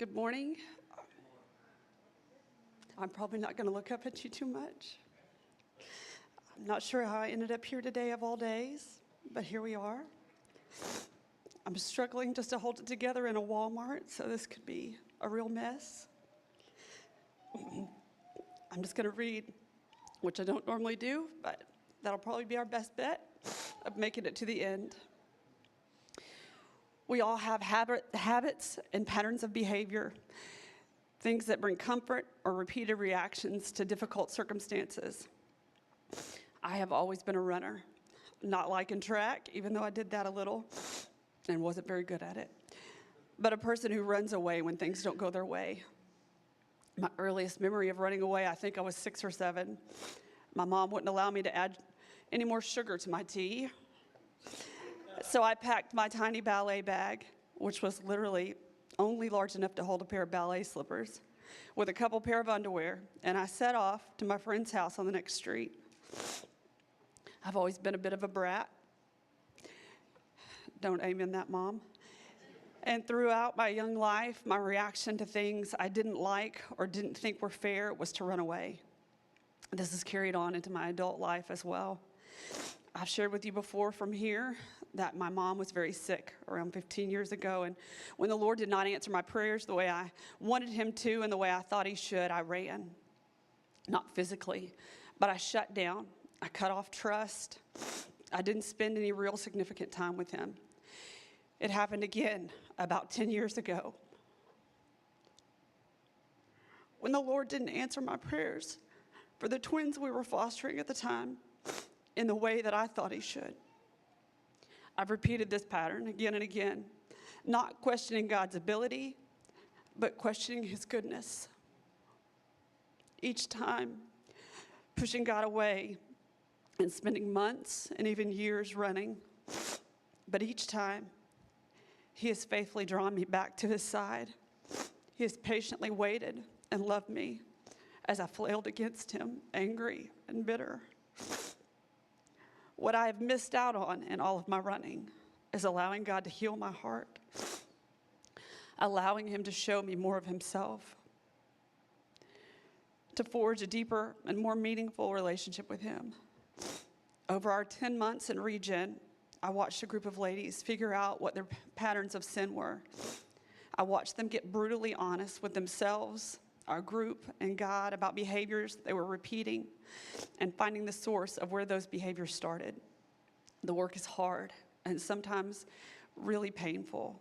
Good morning. I'm probably not going to look up at you too much. I'm not sure how I ended up here today of all days, but here we are. I'm struggling just to hold it together in a Walmart, so this could be a real mess. I'm just going to read, which I don't normally do, but that'll probably be our best bet of making it to the end. We all have habits and patterns of behavior, things that bring comfort or repeated reactions to difficult circumstances. I have always been a runner, not liking track, even though I did that a little and wasn't very good at it, but a person who runs away when things don't go their way. My earliest memory of running away, I think I was 6 or 7. My mom wouldn't allow me to add any more sugar to my tea. So I packed my tiny ballet bag, which was literally only large enough to hold a pair of ballet slippers, with a couple pair of underwear, and I set off to my friend's house on the next street. I've always been a bit of a brat. Don't amen that, Mom. And throughout my young life, my reaction to things I didn't like or didn't think were fair was to run away. This has carried on into my adult life as well. I've shared with you before from here that my mom was very sick around 15 years ago, and when the Lord did not answer my prayers the way I wanted him to and the way I thought he should, I ran. Not physically, but I shut down. I cut off trust. I didn't spend any real significant time with him. It happened again about 10 years ago, when the Lord didn't answer my prayers for the twins we were fostering at the time in the way that I thought he should. I've repeated this pattern again and again, not questioning God's ability, but questioning his goodness. Each time, pushing God away and spending months and even years running. But each time, he has faithfully drawn me back to his side. He has patiently waited and loved me as I flailed against him, angry and bitter. What I have missed out on in all of my running is allowing God to heal my heart, allowing him to show me more of himself, to forge a deeper and more meaningful relationship with him. Over our 10 months in Regen, I watched a group of ladies figure out what their patterns of sin were. I watched them get brutally honest with themselves, our group, and God about behaviors they were repeating and finding the source of where those behaviors started. The work is hard and sometimes really painful,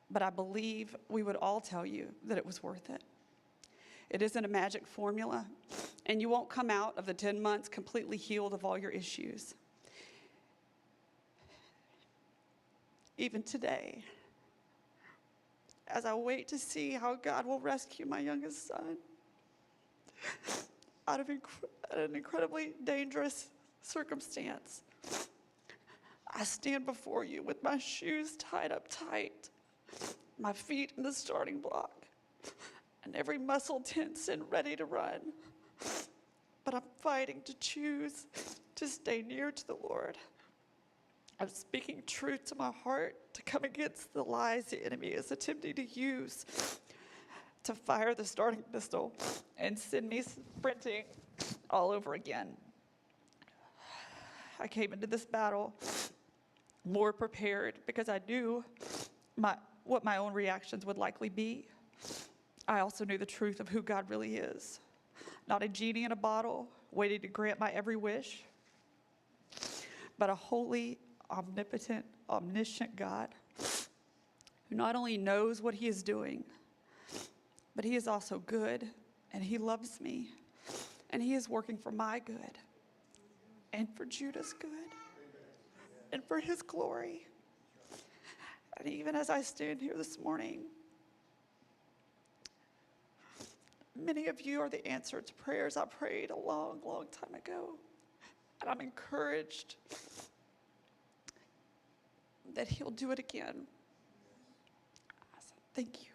but I believe we would all tell you that it was worth it. It isn't a magic formula, and you won't come out of the 10 months completely healed of all your issues. Even today, as I wait to see how God will rescue my youngest son out of an incredibly dangerous circumstance, I stand before you with my shoes tied up tight, my feet in the starting block, and every muscle tense and ready to run. But I'm fighting to choose to stay near to the Lord. I'm speaking truth to my heart to come against the lies the enemy is attempting to use to fire the starting pistol and send me sprinting all over again. I came into this battle more prepared because I knew what my own reactions would likely be. I also knew the truth of who God really is. Not a genie in a bottle waiting to grant my every wish, but a holy, omnipotent, omniscient God who not only knows what he is doing, but he is also good, and he loves me, and he is working for my good, and for Judah's good, and for his glory. And even as I stand here this morning, many of you are the answer to prayers I prayed a long, long time ago, and I'm encouraged that he'll do it again. Thank you.